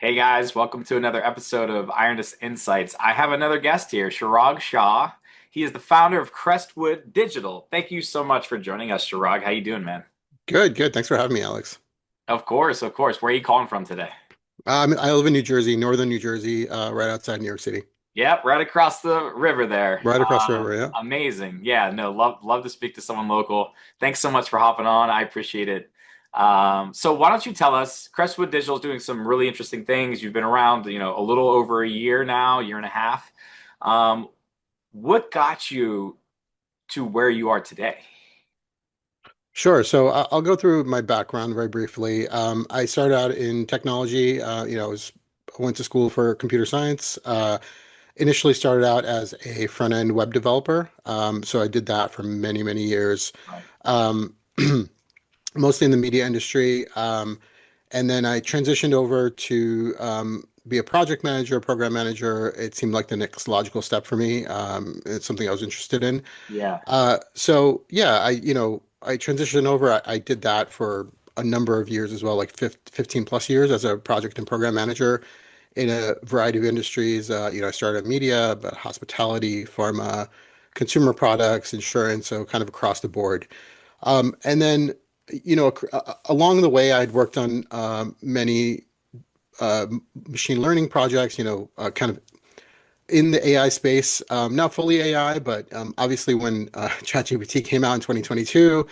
Hey guys, welcome to another episode of Ironis Insights. I have another guest here, Chirag Shah. He is the founder of Crestwood Digital. Thank you so much for joining us, Chirag. How you doing, man? Good, good. Thanks for having me, Alex. Of course, of course. Where are you calling from today? I live in New Jersey, northern New Jersey, right outside New York City, Yep, right across the river there. right across the river. Yeah. Amazing. Yeah, no, love to speak to someone local. Thanks so much for hopping on. I appreciate it. So why don't you tell us, Crestwood Digital is doing some really interesting things. You've been around, a little over a year now, year and a half. Um, what got you to where you are today? Sure. So I'll go through my background very briefly. I started out in technology. I went to school for computer science. Initially started out as a front-end web developer. So I did that for many, many years. Right. Um, Mostly in the media industry. And then I transitioned over to be a project manager, program manager. It seemed like the next logical step for me. It's something I was interested in. Yeah. So yeah, I transitioned over. I did that for a number of years as well, like 15 plus years as a project and program manager in a variety of industries. I started in media, but hospitality, pharma, consumer products, insurance, so kind of across the board. And then, along the way, I'd worked on many uh, machine learning projects, kind of in the AI space, not fully AI, but obviously when ChatGPT came out in 2022,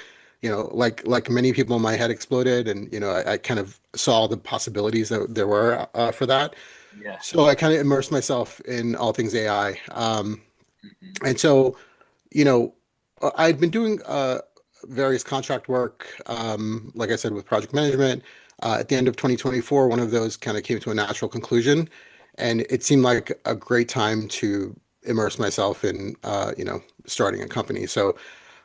like many people, my head exploded, and I kind of saw the possibilities that there were for that. Yeah. So I kind of immersed myself in all things AI, Mhm. and so you know, I'd been doing various contract work, like I said, with project management. At the end of 2024, one of those kind of came to a natural conclusion, and it seemed like a great time to immerse myself in, starting a company. So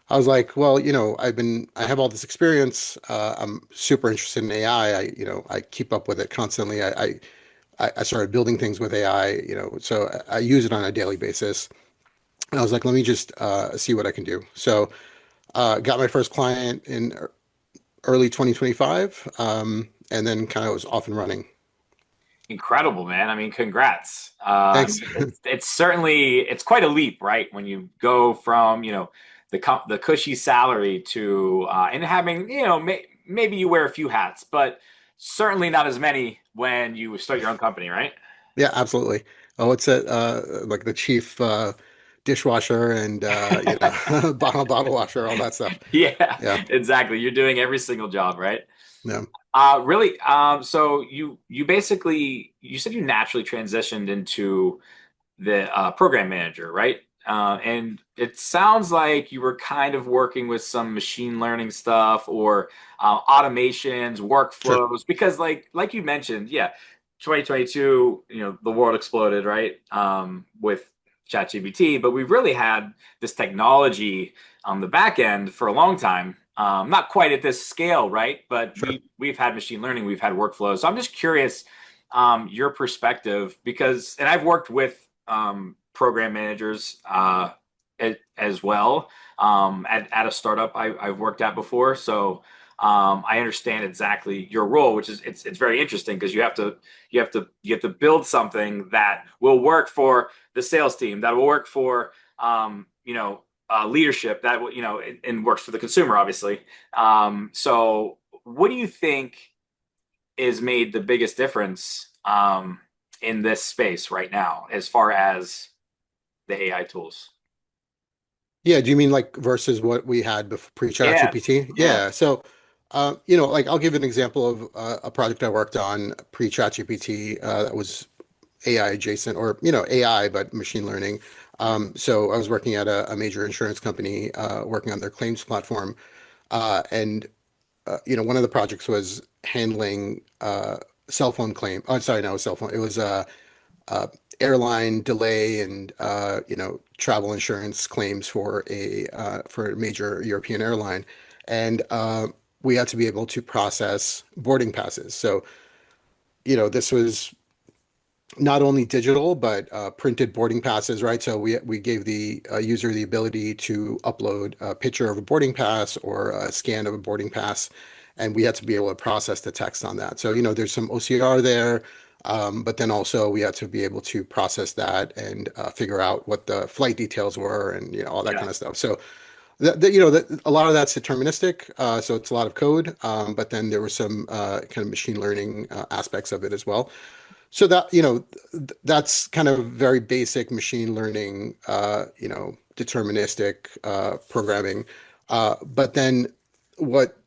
I was like, well, I have all this experience. I'm super interested in AI. I keep up with it constantly. I started building things with AI, so I use it on a daily basis. And I was like, let me just see what I can do. So got my first client in early 2025, and then kind of was off and running. Incredible, man. I mean, congrats. Thanks. It's certainly it's quite a leap, right? When you go from, the cushy salary to and having, maybe you wear a few hats, but certainly not as many when you start your own company, right? Yeah, absolutely. Oh, it's a like the chief dishwasher and bottle washer, all that stuff. Yeah, Yeah, exactly. You're doing every single job, right? yeah, Really. So you basically you said you naturally transitioned into the program manager, right? And it sounds like you were kind of working with some machine learning stuff or automations, sure. workflows, because like you mentioned, yeah, 2022, the world exploded, right? With ChatGPT, but we've really had this technology on the back end for a long time. Not quite at this scale, right? But Sure. we've had machine learning, we've had workflows. So I'm just curious your perspective because, and I've worked with program managers as well at a startup I've worked at before. So I understand exactly your role, which is it's very interesting because you have to build something that will work for the sales team, that will work for leadership, that will and works for the consumer, obviously. So what do you think is made the biggest difference in this space right now as far as the AI tools? Yeah, do you mean like versus what we had before pre-chat Yeah, GPT? yeah, Yeah. So, like I'll give an example of a project I worked on pre-chat GPT that was AI adjacent or, AI, but machine learning. So I was working at a major insurance company, working on their claims platform. And, one of the projects was handling cell phone claim. Oh, sorry, no, cell phone. It was uh, airline delay and travel insurance claims for a major European airline, and we had to be able to process boarding passes. So this was not only digital but printed boarding passes, right? So we gave the user the ability to upload a picture of a boarding pass or a scan of a boarding pass, and we had to be able to process the text on that. So there's some OCR there. But then also we had to be able to process that and figure out what the flight details were and all that Yeah. kind of stuff. So that a lot of that's deterministic, so it's a lot of code. But then there were some kind of machine learning aspects of it as well. So that that's kind of very basic machine learning, deterministic programming. But then what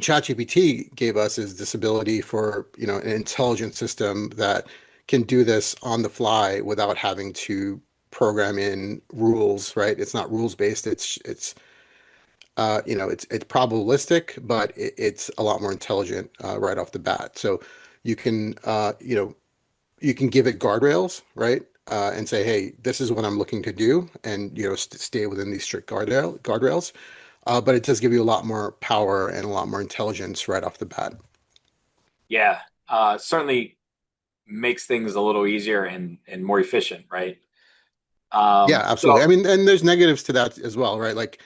ChatGPT gave us is this ability for, an intelligent system that can do this on the fly without having to program in rules, right? It's not rules based. It's probabilistic, but it's a lot more intelligent right off the bat. So you can, you can give it guardrails, right? And say, hey, this is what I'm looking to do, and stay within these strict guardrails. But it does give you a lot more power and a lot more intelligence right off the bat. Yeah. Certainly makes things a little easier and more efficient, right? Yeah, absolutely. I So mean, and there's negatives to that as well, right? Like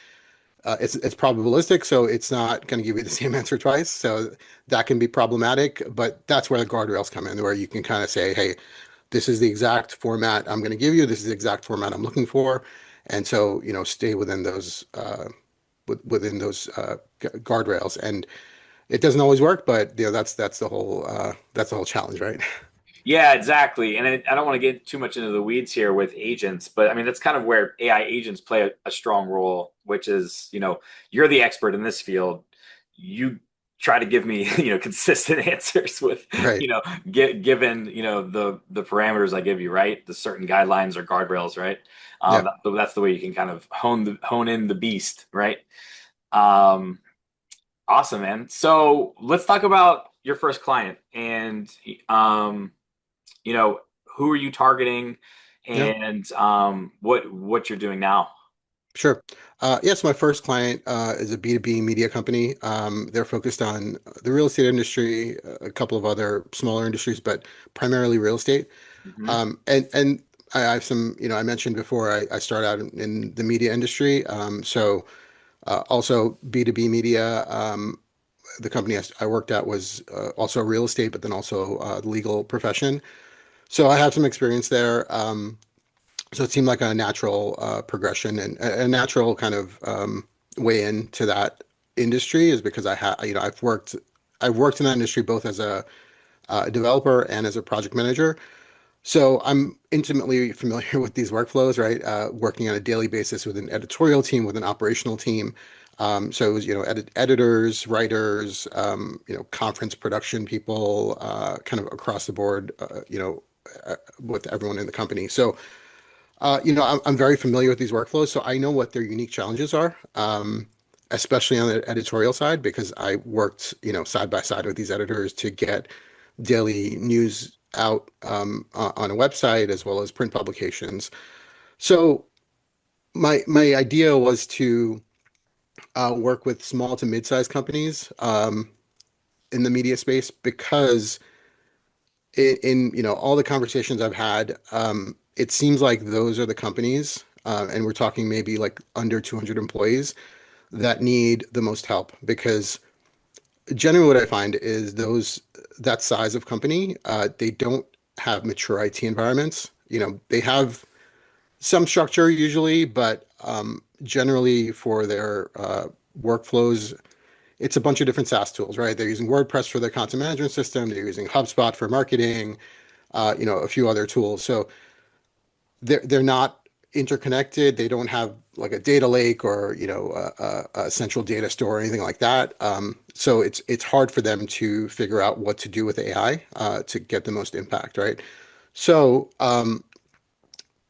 it's probabilistic, so it's not going to give you the same answer twice. So that can be problematic, but that's where the guardrails come in, where you can kind of say, hey, this is the exact format I'm going to give you. This is the exact format I'm looking for. And so, stay within those within those guardrails. And it doesn't always work, but that's the whole challenge, right? yeah, exactly. And I don't want to get too much into the weeds here with agents, but I mean, that's kind of where AI agents play a strong role, which is, you're the expert in this field. You try to give me, consistent answers with, Right. given, the parameters I give you, right? The certain guidelines or guardrails, right? Yeah. That's the way you can kind of hone in the beast, right? Um, awesome, man. So let's talk about your first client and, um, you know, who are you targeting Yeah. and what you're doing now? Sure. Yes, my first client is a B2B media company. They're focused on the real estate industry, a couple of other smaller industries, but primarily real estate. Hmm. And I have some, I mentioned before, I started out in the media industry. So also B2B media. The company I worked at was also real estate, but then also the legal profession. So I have some experience there. So it seemed like a natural progression and a natural kind of way into that industry is because I've worked in that industry both as a developer and as a project manager. So I'm intimately familiar with these workflows, right? Working on a daily basis with an editorial team, with an operational team. So it was, editors, writers, conference production people, kind of across the board, with everyone in the company. So I'm very familiar with these workflows, so I know what their unique challenges are, especially on the editorial side, because I worked, side by side with these editors to get daily news out on a website as well as print publications. So my idea was to work with small to mid-sized companies in the media space because in all the conversations I've had, it seems like those are the companies, and we're talking maybe like under 200 employees that need the most help because generally what I find is that size of company, they don't have mature IT environments. They have some structure usually, but generally for their workflows, it's a bunch of different SaaS tools, right? They're using WordPress for their content management system. They're using HubSpot for marketing, a few other tools. So they're not interconnected. They don't have like a data lake or a central data store or anything like that. So it's hard for them to figure out what to do with AI to get the most impact, right? So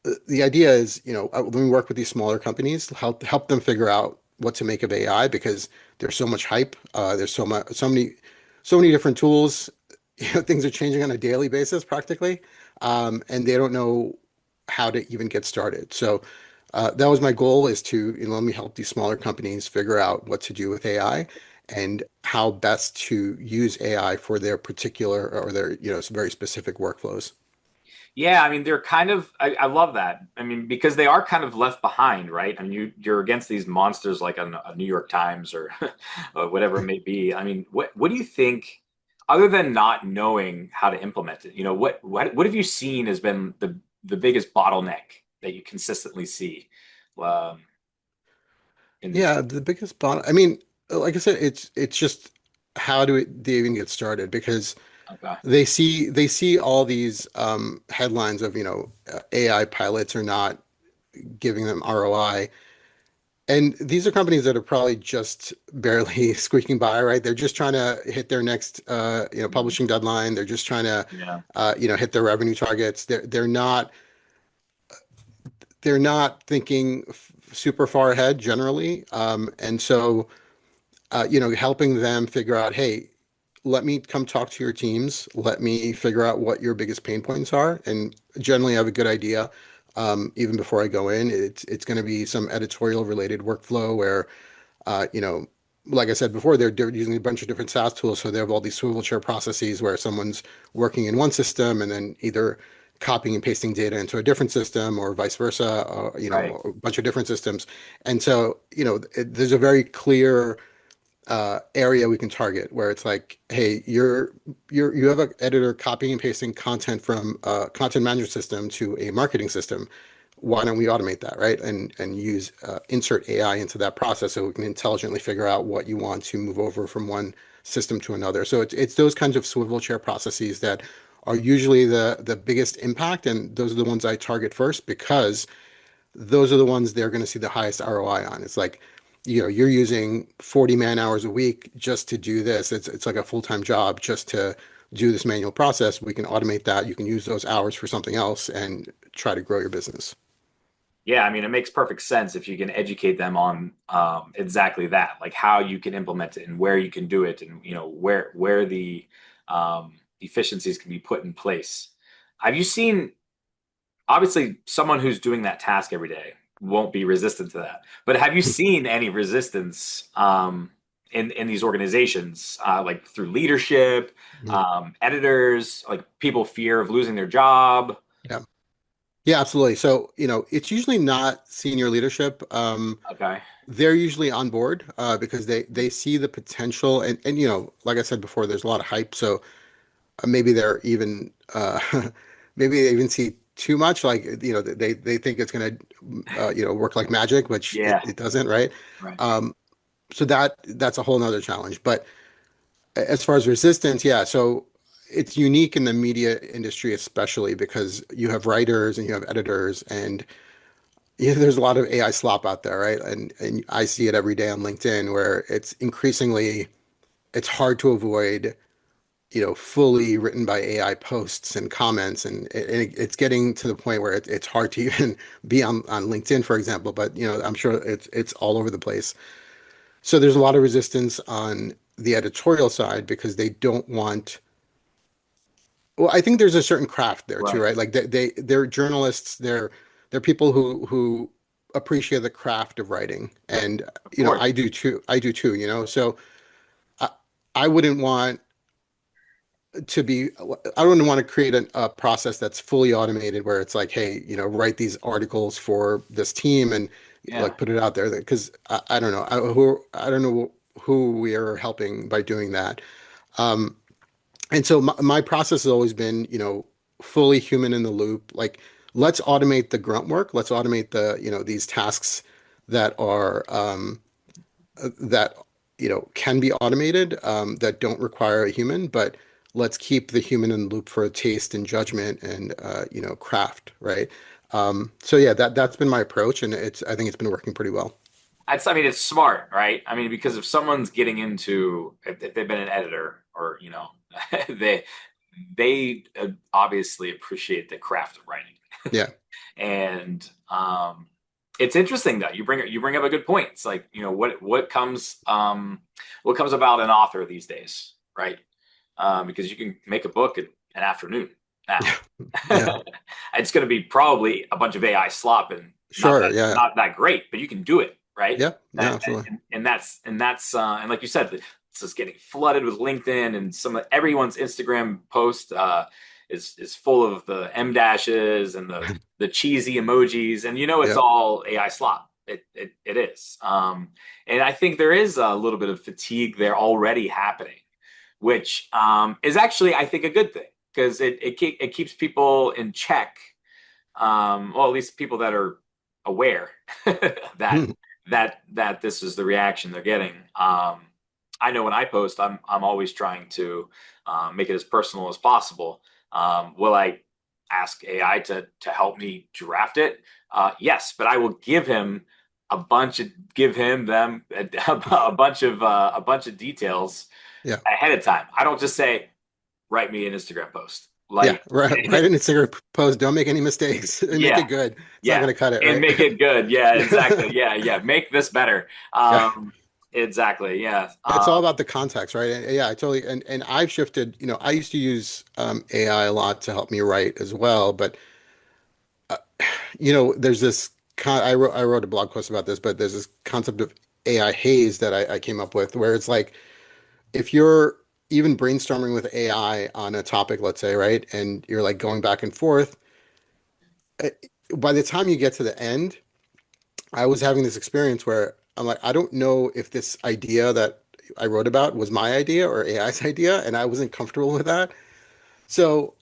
the idea is, when we work with these smaller companies, help them figure out what to make of AI because there's so much hype. There's so many different tools. Things are changing on a daily basis practically, and they don't know how to even get started. So that was my goal is to, let me help these smaller companies figure out what to do with AI and how best to use AI for their particular or their, very specific workflows. Yeah, I mean, they're kind of, I love that. I mean, because they are kind of left behind, right? I mean, you're against these monsters like a New York Times or, or whatever it may be. I mean, what do you think? other than not knowing how to implement it, what have you seen has been the biggest bottleneck that you consistently see um, in these Yeah, tools? the biggest bottom. I mean, like I said, it's just how they even get started because Okay. they see all these headlines of AI pilots are not giving them ROI, and these are companies that are probably just barely squeaking by, right? They're just trying to hit their next Mhm. publishing deadline. They're just trying to Yeah. hit their revenue targets. They're not thinking super far ahead generally, and so helping them figure out, hey, let me come talk to your teams. Let me figure out what your biggest pain points are. And generally, I have a good idea. Even before I go in, it's going to be some editorial related workflow where, uh, you know, like I said before, they're using a bunch of different SaaS tools. So they have all these swivel chair processes where someone's working in one system and then either copying and pasting data into a different system or vice versa, or, Right. a bunch of different systems. And so, there's a very clear area we can target where it's like, hey, you have an editor copying and pasting content from a content management system to a marketing system. Why don't we automate that, right? And use insert AI into that process so we can intelligently figure out what you want to move over from one system to another. So it's those kinds of swivel chair processes that are usually the biggest impact, and those are the ones I target first because those are the ones they're going to see the highest ROI on. It's like, you're using 40 man hours a week just to do this. It's like a full-time job just to do this manual process. We can automate that. You can use those hours for something else and try to grow your business. Yeah, I mean, it makes perfect sense if you can educate them on exactly that, like how you can implement it and where you can do it, and where the efficiencies can be put in place. Have you seen? Obviously, someone who's doing that task every day won't be resistant to that. But have you seen any resistance in these organizations, like through leadership, editors, like people fear of losing their job? Yeah. Yeah, absolutely. So, it's usually not senior leadership. Okay. They're usually on board because they see the potential and like I said before, there's a lot of hype. So maybe they're even maybe they even see too much like they think it's going to work like magic, which it, Yeah. it doesn't, right? Right. So that's a whole nother challenge. But as far as resistance, yeah, so it's unique in the media industry, especially because you have writers and you have editors, and there's a lot of AI slop out there, right? And I see it every day on LinkedIn where it's hard to avoid fully written by AI posts and comments, and it's getting to the point where it's hard to even be on LinkedIn, for example. But I'm sure it's all over the place. So there's a lot of resistance on the editorial side because they don't want. Well, I think there's a certain craft there too, Right. right? Like they're journalists, they're people who appreciate the craft of writing, and Of course. I do too. I do too. So I I wouldn't want to be I don't want to create a process that's fully automated where it's like, hey, write these articles for this team and Yeah. like put it out there because I don't know I don't know who we are helping by doing that. And so my process has always been, fully human in the loop. Like, let's automate the grunt work. Let's automate these tasks that are that can be automated that don't require a human, but let's keep the human in the loop for a taste and judgment and craft, right? So yeah, that's been my approach, and I think it's been working pretty well. I mean, it's smart, right? I mean, because if someone's getting into, if they've been an editor or, they obviously appreciate the craft of writing. Yeah, And it's interesting though. You bring up a good point. It's like, what comes about an author these days, right? Because you can make a book in an afternoon now. yeah, yeah. It's going to be probably a bunch of AI slop and Sure, yeah, not that great, but you can do it, right? yeah, yeah, absolutely. And like you said, it's just getting flooded with LinkedIn, and everyone's Instagram post is full of the M dashes and the cheesy emojis, and it's Yeah, all AI slop. It is, and I think there is a little bit of fatigue there already happening which is actually, I think, a good thing because it keeps people in check. Well, at least people that are aware that that this is the reaction they're getting. I know when I post, I'm always trying to make it as personal as possible. Will I ask AI to help me draft it? Yes, but I will give him them a bunch of details Yeah. ahead of time. I don't just say write me an Instagram post. Yeah. Like, Right. Write an Instagram post. Don't make any mistakes and make yeah, it good. It's not yeah, going to cut it, and make it good. Yeah, exactly. right? Yeah, yeah. Make this better. Yeah. Exactly. Yeah. It's all about the context, right? And yeah, I totally and I've shifted, I used to use AI a lot to help me write as well, but there's this I wrote a blog post about this, but there's this concept of AI haze that I came up with where it's like if you're even brainstorming with AI on a topic, let's say, right, and you're like going back and forth, uh, by the time you get to the end, I was having this experience where I'm like, I don't know if this idea that I wrote about was my idea or AI's idea, and I wasn't comfortable with that. So,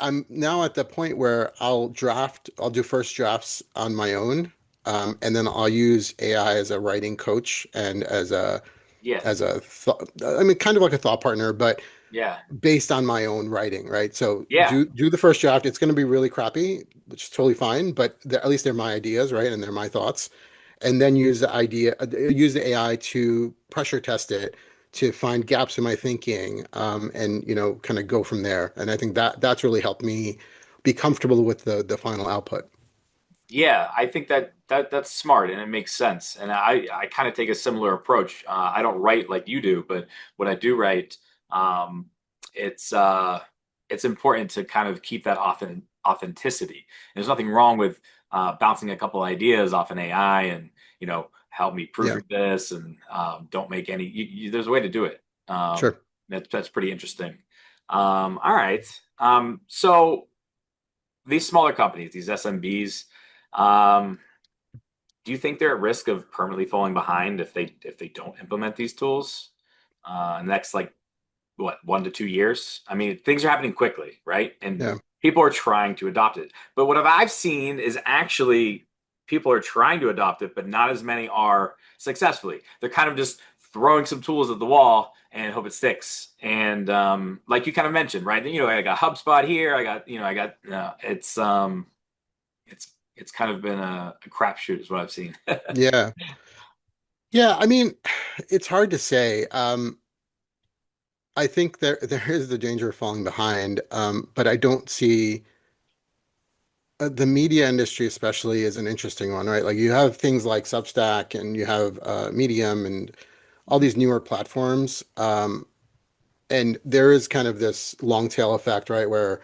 I'm now at the point where I'll do first drafts on my own, and then I'll use AI as a writing coach and Yeah. I mean, kind of like a thought partner, but Yeah. based on my own writing, right? So Yeah. do the first draft. It's going to be really crappy, which is totally fine, but at least they're my ideas, right? And they're my thoughts. And then use the AI to pressure test it to find gaps in my thinking, and kind of go from there. And I think that's really helped me be comfortable with the final output. Yeah, I think that's smart and it makes sense. And I kind of take a similar approach. I don't write like you do, but when I do write, um, it's uh, it's important to kind of keep that authenticity. There's nothing wrong with bouncing a couple ideas off an AI and help me Yeah, proofread this and don't make any. There's a way to do it. sure. That's pretty interesting. All right. So these smaller companies, these SMBs. Um, do you think they're at risk of permanently falling behind if they don't implement these tools in the next like what 1 to 2 years? I mean, things are happening quickly, right? And Yeah, people are trying to adopt it. But what I've seen is actually people are trying to adopt it, but not as many are successfully. They're kind of just throwing some tools at the wall and hope it sticks. And like you kind of mentioned, right? I got HubSpot here. I got it's kind of been a crapshoot, is what I've seen. yeah, yeah. I mean, it's hard to say. I think there is the danger of falling behind, but I don't see the media industry especially is an interesting one, right? Like you have things like Substack and you have Medium and all these newer platforms, and there is kind of this long tail effect, right? Where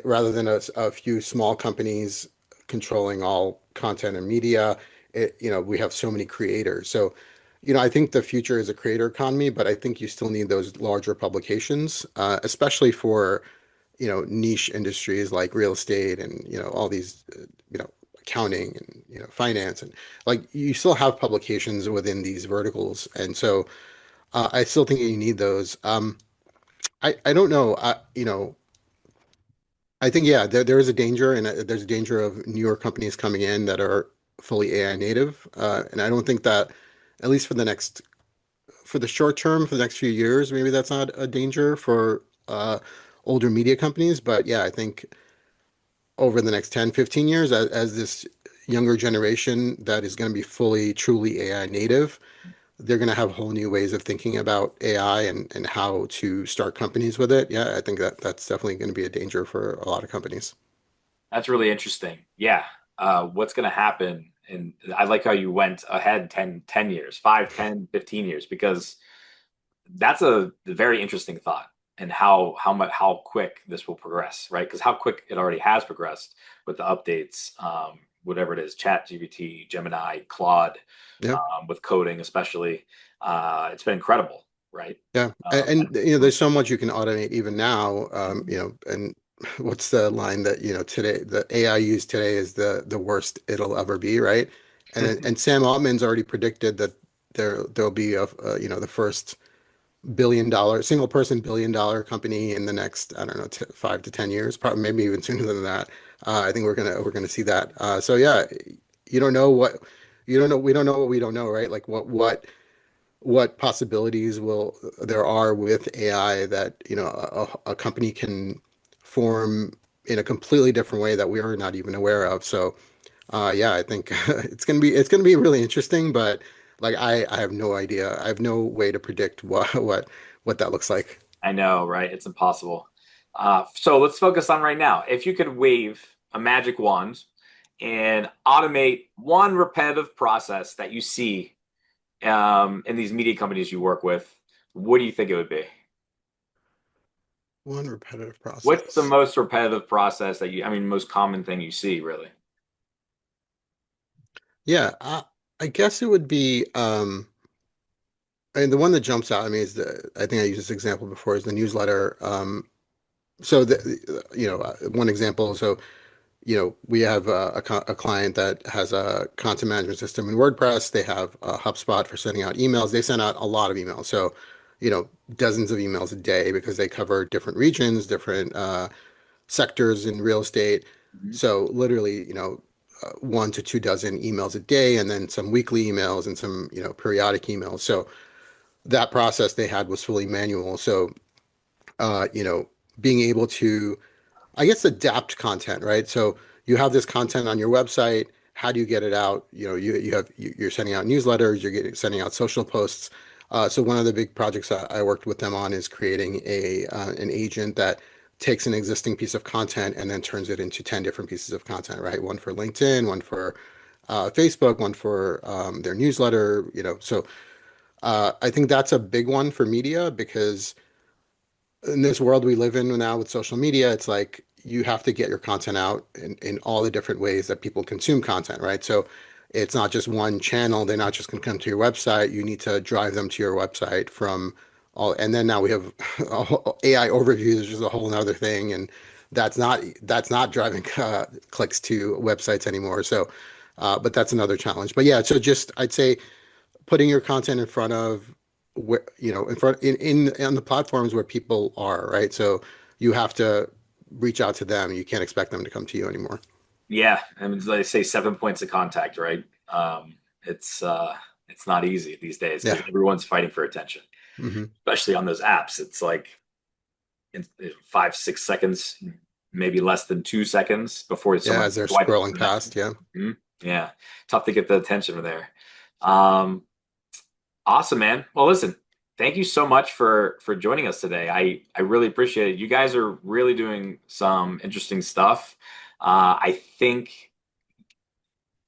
rather than a few small companies controlling all content and media, we have so many creators. So, I think the future is a creator economy, but I think you still need those larger publications, especially for niche industries like real estate and all these accounting and finance, and like you still have publications within these verticals, and so I still think you need those. I don't know. I think, yeah, there is a danger, and there's a danger of newer companies coming in that are fully AI native, and I don't think that, at least for the short term, for the next few years, maybe that's not a danger for older media companies. But yeah, I think over the next 10, 15 years, as this younger generation that is going to be fully, truly AI native, they're going to have whole new ways of thinking about AI and how to start companies with it. Yeah, I think that's definitely going to be a danger for a lot of companies. That's really interesting. Yeah. What's going to happen? And I like how you went ahead 10 years, 5, 10, 15 years, because that's a very interesting thought and how quick this will progress, right? Because how quick it already has progressed with the updates, whatever it is, ChatGPT, Gemini, Claude, Yeah. with coding especially. It's been incredible, right? Yeah. Um, There's so much you can automate even now. And what's the line that, today, the AI used today is the worst it'll ever be, right? And Sam Altman's already predicted that there'll be the first single person billion-dollar company in the next, I don't know, t 5 to 10 years, probably maybe even sooner than that. I think we're gonna see that. So yeah, you don't know what you don't know. We don't know what we don't know, right? Like what possibilities will there are with AI that a company can form in a completely different way that we are not even aware of. So yeah, I think it's gonna be really interesting, but like I have no idea. I have no way to predict what that looks like. I know, right? It's impossible. So let's focus on right now. If you could wave a magic wand and automate one repetitive process that you see in these media companies you work with, what do you think it would be? One repetitive What's the process. most repetitive process that I mean, most common thing you see, really? Yeah, I guess it would be and the one that jumps out at me is I think I used this example before is the newsletter. So one example. So we have a client that has a content management system in WordPress. They have a HubSpot for sending out emails. They send out a lot of emails. So, dozens of emails a day because they cover different regions, different sectors in real estate. Mhm. So literally, 1 to 2 dozen emails a day, and then some weekly emails and some, periodic emails. So that process they had was fully manual. So, uh, you know, being able to I guess adapt content, right? So you have this content on your website. How do you get it out? You're sending out newsletters, sending out social posts. So one of the big projects I worked with them on is creating a an agent that takes an existing piece of content and then turns it into 10 different pieces of content, right? One for LinkedIn, one for Facebook, one for their newsletter, So I think that's a big one for media because in this world we live in now with social media, it's like you have to get your content out in all the different ways that people consume content, right? So it's not just one channel. They're not just going to come to your website. You need to drive them to your website from and then now we have AI overviews, which is a whole other thing. And that's not driving clicks to websites anymore. So, but that's another challenge. But yeah, so just I'd say putting your content in front of where in front in on the platforms where people are, right? So you have to reach out to them. You can't expect them to come to you anymore. Yeah, I mean, they say 7 points of contact, right? It's it's not easy these days because Yeah. everyone's fighting for attention, Hmm. especially on those apps. It's like in 5, 6 seconds, maybe less than 2 seconds before Yeah, someone as they're swipes to scrolling the next past. one. Yeah. Mhm. Yeah, tough to get the attention from there. Um, awesome, man. Well, listen, thank you so much for joining us today. I really appreciate it. You guys are really doing some interesting stuff. I think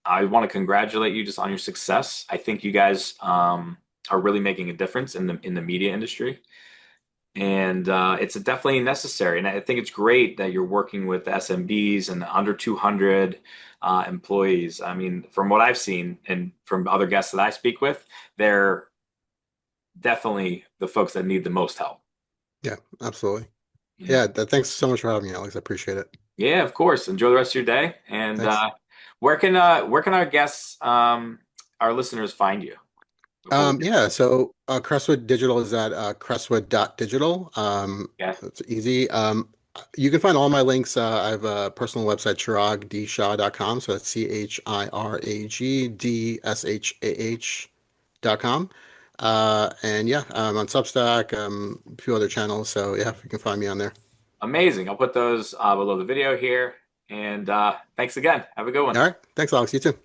I want to congratulate you just on your success. I think you guys are really making a difference in the media industry, and it's definitely necessary. And I think it's great that you're working with SMBs and under 200 employees. I mean, from what I've seen and from other guests that I speak with, they're definitely the folks that need the most help. Yeah, absolutely. Yeah, Yeah, thanks so much for having me, Alex. I appreciate it. yeah, of course. Enjoy the rest of your day. And Thanks. where can our guests, our listeners, find you before we Yeah, so Crestwood Digital is at crestwood.digital. get? It's easy. You can find all my links. I have a personal website, chiragdshah.com. So that's ChiragDshah.com. And yeah, I'm on Substack, a few other channels. So yeah, you can find me on there. Amazing. I'll put those below the video here. And thanks again. Have a good one. All right. Thanks, Alex. You too.